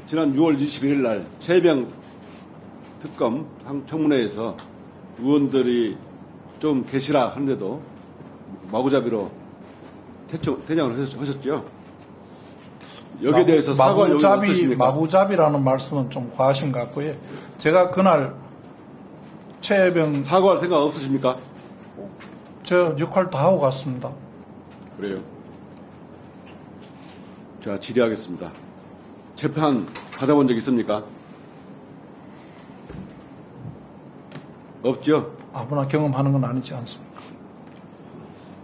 지난 6월 21일 날 최혜병 특검 청문회에서 의원들이 좀 계시라 하는데도 마구잡이로 퇴장을 하셨죠. 여기에 대해서 사과할 여유가 없으십니까? 마구잡이라는 말씀은 좀 과하신 것 같고요. 제가 그날 최혜병 사과할 생각 없으십니까? 저 역할 다 하고 갔습니다. 그래요. 자, 질의하겠습니다. 재판 받아본 적 있습니까? 없죠? 아무나 경험하는 건 아니지 않습니까?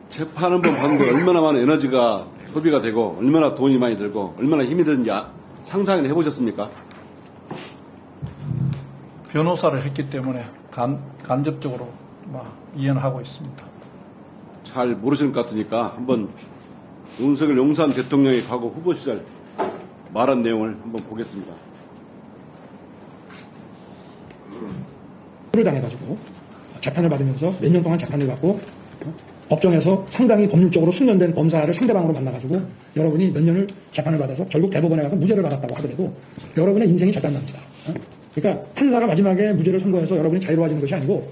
재판 한 번 받는데 얼마나 많은 에너지가 소비가 되고 얼마나 돈이 많이 들고 얼마나 힘이 드는지 상상이나 해보셨습니까? 변호사를 했기 때문에 간접적으로 이해는 하고 있습니다. 잘 모르시는 것 같으니까 한번 윤석열 용산 대통령의 과거 후보 시절 말한 내용을 한번 보겠습니다. 를 당해가지고 재판을 받으면서 몇 년 동안 재판을 받고 법정에서 상당히 법률적으로 숙련된 검사를 상대방으로 만나가지고 여러분이 몇 년을 재판을 받아서 결국 대법원에 가서 무죄를 받았다고 하더라도 여러분의 인생이 절단납니다. 그러니까 판사가 마지막에 무죄를 선고해서 여러분이 자유로워지는 것이 아니고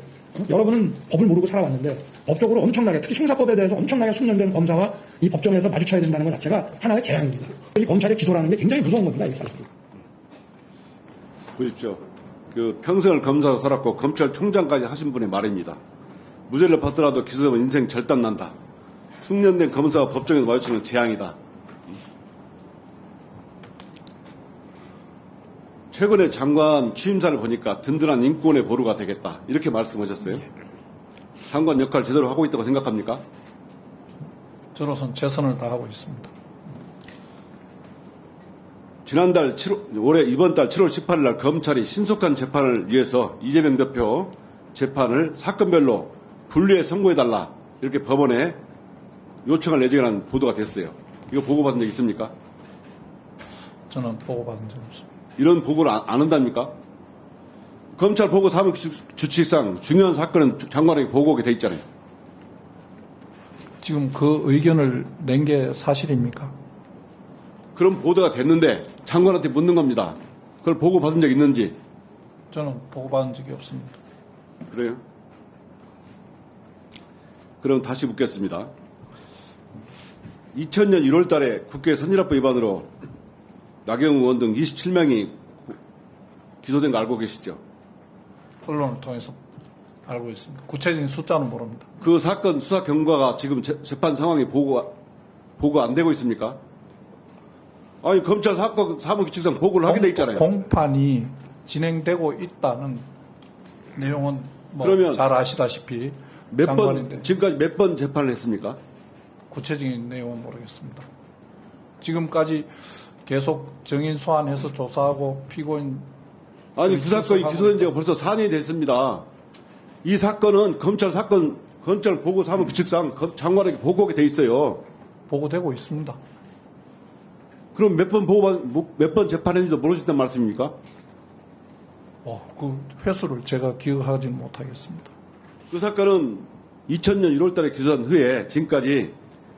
여러분은 법을 모르고 살아왔는데 법적으로 엄청나게 특히 형사법에 대해서 엄청나게 숙련된 검사와 이 법정에서 마주쳐야 된다는 것 자체가 하나의 재앙입니다. 이 검찰의 기소라는 게 굉장히 무서운 겁니다. 이 사실. 보십시오. 평생을 검사로 살았고 검찰총장까지 하신 분의 말입니다. 무죄를 받더라도 기소되면 인생 절단난다. 숙련된 검사와 법정에서 마주치는 재앙이다. 최근에 장관 취임사를 보니까 든든한 인권의 보루가 되겠다. 이렇게 말씀하셨어요. 장관 역할 제대로 하고 있다고 생각합니까? 저로서는 최선을 다하고 있습니다. 지난달 이번 달 7월 18일 날 검찰이 신속한 재판을 위해서 이재명 대표 재판을 사건별로 분리해 선고해달라. 이렇게 법원에 요청을 내정하는 보도가 됐어요. 이거 보고받은 적 있습니까? 저는 보고받은 적 없습니다. 이런 보고를 안 한답니까? 검찰 보고 사무 규칙상 중요한 사건은 장관에게 보고하게 돼 있잖아요. 지금 그 의견을 낸 게 사실입니까? 그런 보도가 됐는데 장관한테 묻는 겁니다. 그걸 보고받은 적 있는지. 저는 보고받은 적이 없습니다. 그래요? 그럼 다시 묻겠습니다. 2000년 1월 달에 국회 선진화법 위반으로 나경원 의원 등 27명이 기소된 거 알고 계시죠? 언론을 통해서 알고 있습니다. 구체적인 숫자는 모릅니다. 그 사건 수사 경과가 지금 재판 상황이 보고 안 되고 있습니까? 아니, 검찰 사건 사무규칙상 보고를 하게 돼 있잖아요. 공판이 진행되고 있다는 내용은 그러면 잘 아시다시피 지금까지 몇 번 재판을 했습니까? 구체적인 내용은 모르겠습니다. 지금까지 계속 정인 소환해서 조사하고 피고인 아니, 그 사건이 기소된 지가 벌써 4년이 됐습니다. 이 사건은 검찰 보고 사무규칙상 장관에게 보고하게 돼 있어요. 보고되고 있습니다. 그럼 몇 번 재판했는지도 모르셨단 말씀입니까? 그 횟수를 제가 기억하지는 못하겠습니다. 그 사건은 2000년 1월 달에 기소한 후에 지금까지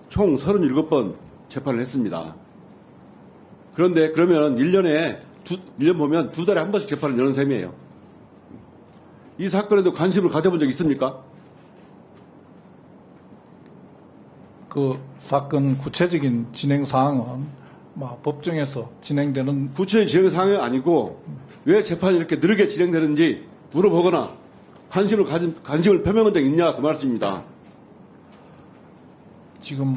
총 37번 재판을 했습니다. 그런데 그러면 1년 보면 2달에 한 번씩 재판을 여는 셈이에요. 이 사건에도 관심을 가져본 적 있습니까? 그 사건 구체적인 진행 사항은 법정에서 진행되는 구체적인 진행 사항이 아니고 왜 재판이 이렇게 느리게 진행되는지 물어보거나 관심을 표명한 적 있냐 그 말씀입니다. 지금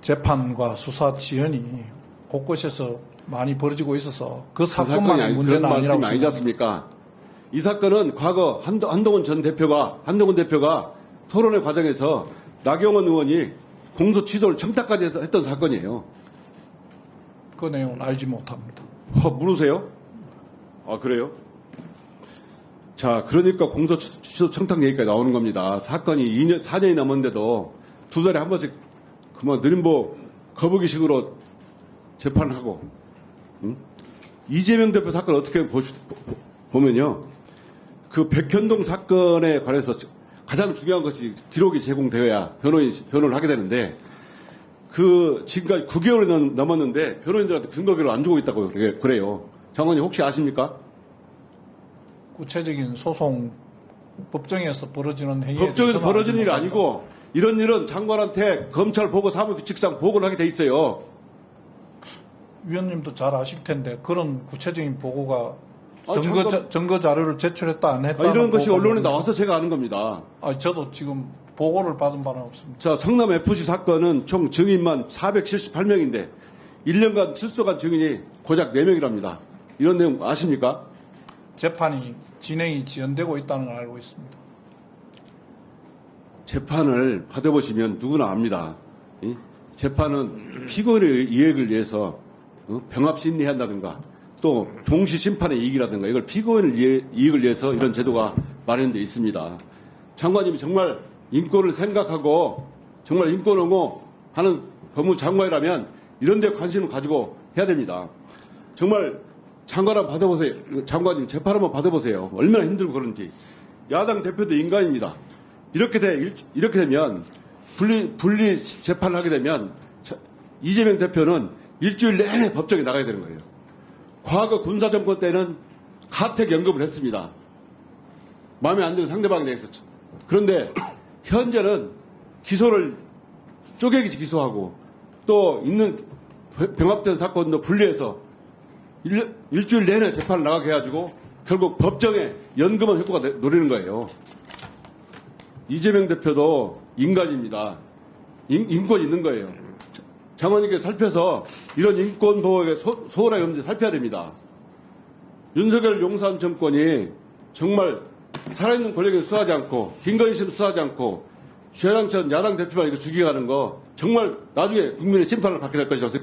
재판과 수사 지연이 곳곳에서 많이 벌어지고 있어서 그 사건만의 문제는 그런 아니라고 말씀이 아니지 않습니까? 이 사건은 과거 한동훈 대표가 토론회 과정에서 나경원 의원이 공소 취소를 청탁까지 했던 사건이에요. 그 내용은 알지 못합니다. 모르세요? 아, 그래요? 자, 그러니까 공소 취소 청탁 얘기까지 나오는 겁니다. 사건이 4년이 넘었는데도 2달에 한 번씩 그만 느림보 거북이식으로 재판을 하고, 응? 이재명 대표 사건 어떻게 보면요. 그 백현동 사건에 관해서 가장 중요한 것이 기록이 제공되어야 변호를 하게 되는데 지금까지 9개월이 넘었는데 변호인들한테 근거 기록을 안 주고 있다고 그래요. 장관님 혹시 아십니까? 구체적인 소송 법정에서 벌어지는 회의에 법정에서 대해서는 벌어지는 일이 알지 아니고 이런 일은 장관한테 검찰 보고 사무규칙상 보고를 하게 돼 있어요. 위원님도 잘 아실 텐데 그런 구체적인 보고가 아, 증거 자료를 제출했다 안 했다 이런 것이 언론에 나와서 제가 아는 겁니다. 저도 지금 보고를 받은 바는 없습니다. 자, 성남 FC 사건은 총 증인만 478명인데 1년간 출석한 증인이 고작 4명이랍니다. 이런 내용 아십니까? 재판이 진행이 지연되고 있다는 걸 알고 있습니다. 재판을 받아보시면 누구나 압니다. 이? 재판은 피고인의 이익을 위해서 병합 심리한다든가 또 동시 심판의 이익이라든가 이걸 피고인의 이익을 위해서 이런 제도가 마련되어 있습니다. 장관님이 정말 인권을 생각하고 정말 인권 옹호하는 법무장관이라면 이런 데 관심을 가지고 해야 됩니다. 정말 장관 한번 받아보세요. 장관님 재판 한번 받아보세요. 얼마나 힘들고 그런지. 야당 대표도 인간입니다. 이렇게 되면 분리 재판을 하게 되면 이재명 대표는 일주일 내내 법정에 나가야 되는 거예요. 과거 군사정권 때는 가택연금을 했습니다. 마음에 안 드는 상대방에 대해서. 그런데 현재는 기소를 쪼개기 기소하고 또 있는 병합된 사건도 분리해서 일주일 내내 재판을 나가게 해가지고 결국 법정에 연금은 효과가 노리는 거예요. 이재명 대표도 인간입니다. 인권이 있는 거예요. 장관님께 살펴서 이런 인권 보호에 소홀하게 없는지 살펴야 됩니다. 윤석열 용산 정권이 정말 살아있는 권력을 수사하지 않고 김건희씨를 수사하지 않고 최양천 야당 대표만 이거 죽이가는 거 정말 나중에 국민의 심판을 받게 될 것이라고